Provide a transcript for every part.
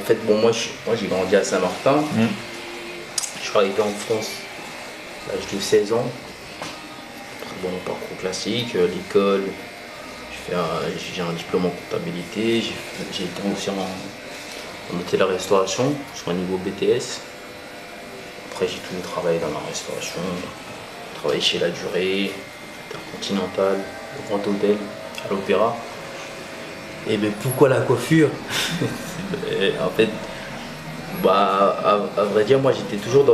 fait, bon, moi j'ai grandi à Saint-Martin. Je suis arrivé en France à l'âge de 16 ans. Bon, parcours classique, l'école. J'ai un diplôme en comptabilité. J'ai été aussi en hôtellerie-restauration sur un niveau BTS. Après, j'ai toujours travaillé dans la restauration. J'ai travaillé chez La Durée, Intercontinental, le Grand Hôtel, à l'Opéra. Et ben pourquoi la coiffure? En fait, à vrai dire, moi j'étais toujours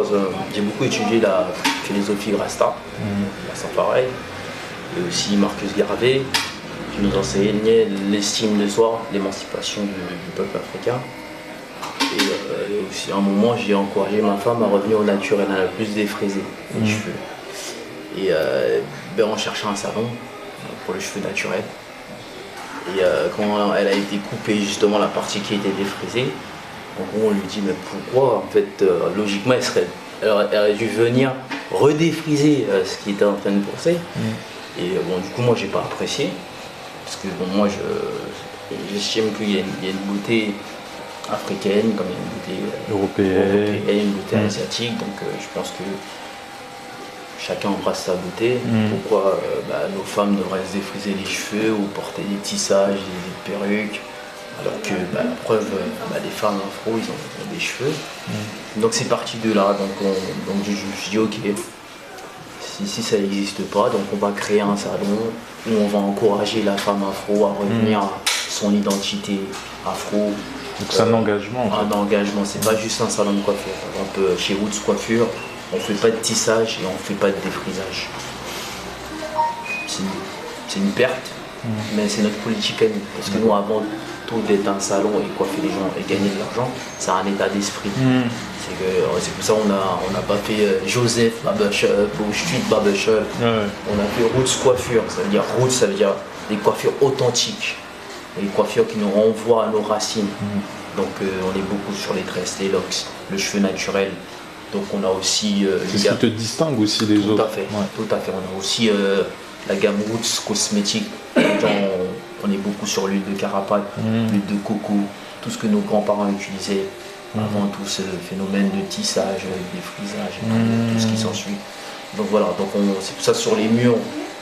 j'ai beaucoup étudié la philosophie Rasta, Rastafari, et aussi Marcus Garvey, qui nous enseignait l'estime de soi, l'émancipation du peuple africain. Et aussi à un moment, j'ai encouragé ma femme à revenir au naturel, à la plus défriser les cheveux. Et en cherchant un salon pour les cheveux naturels. Et quand elle a été coupée justement la partie qui était défrisée, en gros on lui dit mais pourquoi en fait logiquement elle aurait dû venir redéfriser ce qui était en train de pousser. Et bon du coup moi j'ai pas apprécié parce que bon moi j'estime qu'il y a une beauté africaine comme il y a une beauté européenne, une beauté asiatique, donc je pense que chacun embrasse sa beauté. Pourquoi nos femmes devraient se défriser les cheveux ou porter des tissages, des perruques, alors que la preuve, les femmes afro, ils ont des cheveux. Donc c'est parti de là. Donc je me suis dit ok, si ça n'existe pas, donc on va créer un salon où on va encourager la femme afro à revenir à son identité afro. Donc c'est un engagement. Un engagement, c'est pas juste un salon de coiffure. Par exemple, chez Roots Coiffure, on ne fait pas de tissage et on ne fait pas de défrisage. C'est une perte, mais c'est notre politique à nous. Parce que nous, avant tout d'être un salon et coiffer les gens et gagner de l'argent, c'est un état d'esprit. C'est pour ça qu'on n'a pas fait Joseph Barbershop ou Street Barbershop. On a fait Roots Coiffure. Ça veut dire Roots, ça veut dire des coiffures authentiques. Des coiffures qui nous renvoient à nos racines. Donc on est beaucoup sur les tresses, les locks, le cheveu naturel. Donc on a aussi... c'est ce qui te distingue aussi des autres. Tout à fait. On a aussi la gamme Roots cosmétique. On est beaucoup sur l'huile de carapate, l'huile de coco, tout ce que nos grands-parents utilisaient avant tout ce phénomène de tissage, défrisage, tout ce qui s'ensuit. Donc voilà, c'est pour ça sur les murs,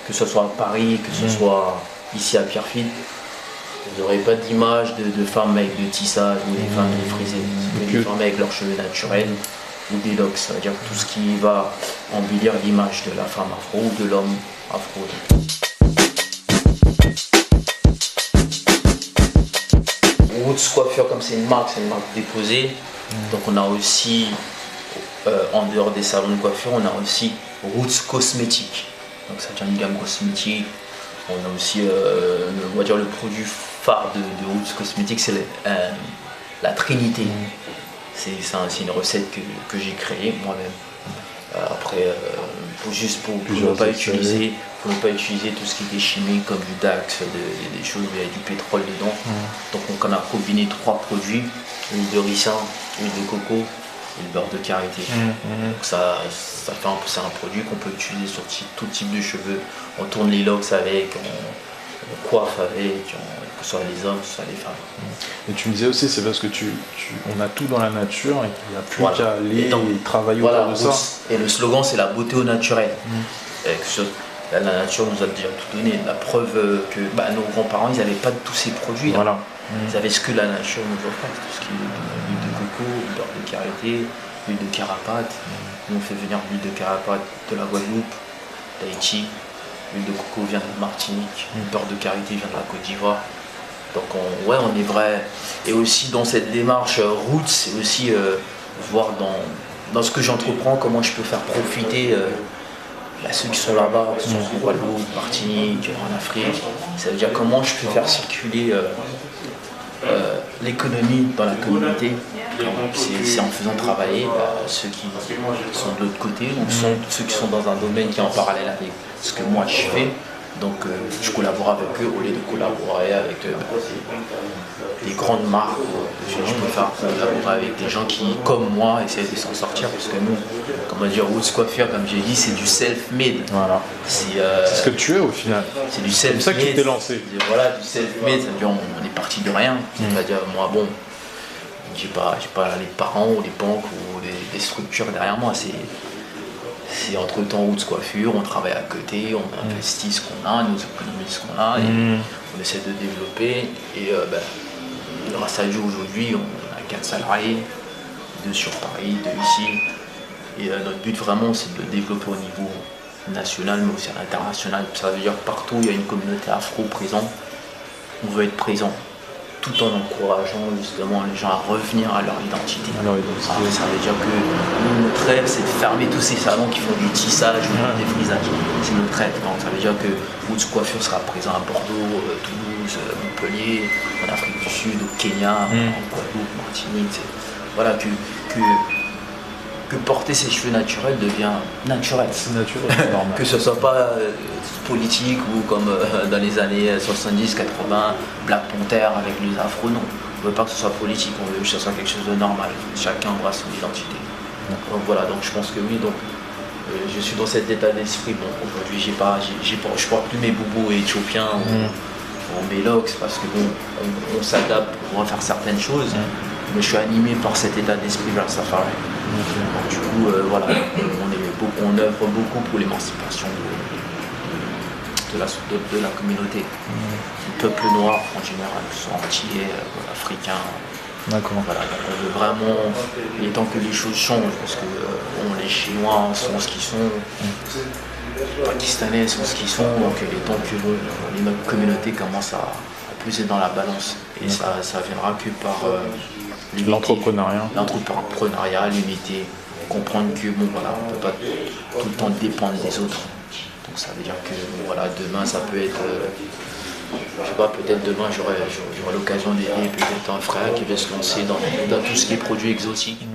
que ce soit à Paris, que ce soit ici à Pierrefitte, vous n'aurez pas d'image de femmes avec de tissage ou des femmes défrisées. C'est des femmes avec leurs cheveux naturels ou des locks, ça veut dire tout ce qui va embellir l'image de la femme afro ou de l'homme afro. Roots Coiffure, comme c'est une marque déposée. Donc on a aussi, en dehors des salons de coiffure, on a aussi Roots Cosmétique. Donc ça devient une gamme cosmétique. On a aussi, on va dire, le produit phare de Roots Cosmétique, c'est la Trinité. C'est une recette que j'ai créée moi-même. Après, pour ne pas utiliser tout ce qui était chimique comme du Dax, des choses où il y a du pétrole dedans. Donc on a combiné 3 produits, l'huile de ricin, l'huile de coco et le beurre de karité. Donc c'est un produit qu'on peut utiliser sur tout type de cheveux. On tourne les locks avec, on coiffe avec, que ce soit les hommes, que ce soit les femmes. Et tu me disais aussi, c'est parce que on a tout dans la nature et qu'il n'y a plus qu'à aller et travailler autour de ça. Et le slogan, c'est la beauté au naturel. La nature nous a déjà tout donné. La preuve que nos grands-parents, ils n'avaient pas tous ces produits. Ils avaient ce que la nature nous offre, tout ce qui est l'huile de coco, le beurre de karité, l'huile de carapate. Nous, on fait venir l'huile de carapate de la Guadeloupe, d'Haïti. L'huile de coco vient de Martinique, le beurre de karité vient de la Côte d'Ivoire. Donc on est vrai. Et aussi dans cette démarche Roots, c'est aussi voir dans ce que j'entreprends, comment je peux faire profiter ceux qui sont là-bas, qui sont en Guadeloupe, Martinique, en Afrique. Ça veut dire comment je peux faire circuler l'économie dans la communauté. C'est en faisant travailler ceux qui sont de l'autre côté, ou ceux qui sont dans un domaine qui est en parallèle avec ce que moi je fais. Donc je collabore avec eux au lieu de collaborer avec des grandes marques. Je préfère collaborer avec des gens qui, comme moi, essaient de s'en sortir. Parce que nous, comment dire, Roots Coiffure, comme j'ai dit, c'est du self-made. Voilà. C'est ce que tu es au final. C'est du self-made. C'est ça qui t'est lancé. Voilà, du self-made, ça veut dire on est parti de rien. C'est-à-dire, moi, bon, j'ai pas les parents ou les banques ou des structures derrière moi. C'est entre-temps Roots Coiffure, on travaille à côté, on investit ce qu'on a, nous économisons ce qu'on a, et on essaie de développer. Et grâce à Dieu, aujourd'hui, on a 4 salariés, 2 sur Paris, 2 ici. Et notre but vraiment, c'est de le développer au niveau national, mais aussi à l'international. Ça veut dire que partout où il y a une communauté afro présente, on veut être présent, tout en encourageant justement les gens à revenir à leur identité. Ça veut dire que nous, notre rêve, c'est de fermer tous ces salons qui font du tissage ou des frisages. C'est notre rêve. Donc, ça veut dire que Roots Coiffure sera présent à Bordeaux, Toulouse, Montpellier, en Afrique du Sud, au Kenya, en Guadeloupe, Martinique. Voilà, que porter ses cheveux naturels devient naturel. C'est naturel, normal. Que ce soit pas politique ou comme dans les années 70-80, Black Panther avec les afros, non. On ne veut pas que ce soit politique, on veut que ce soit quelque chose de normal. Chacun aura son identité. Donc voilà, donc je pense que oui, donc je suis dans cet état d'esprit. Bon, aujourd'hui, je porte plus mes boubous éthiopiens ou mélox parce que bon, on s'adapte pour faire certaines choses. Mais je suis animé par cet état d'esprit vers Safari. Donc, du coup, voilà, on œuvre beaucoup pour l'émancipation de la communauté, du peuple noir en général, que ce soit antillais, africain. D'accord. Voilà, donc on veut vraiment, il est temps que les choses changent, parce que les Chinois sont ce qu'ils sont, les Pakistanais sont ce qu'ils sont, donc il est temps que notre communauté commence à peser dans la balance. Et ça viendra que par l'entrepreneuriat, l'unité, comprendre que bon voilà, on ne peut pas tout le temps dépendre des autres. Donc ça veut dire que voilà, demain ça peut être, je sais pas, peut-être demain j'aurai l'occasion d'aider peut-être un frère qui veut se lancer dans tout ce qui est produits exotiques.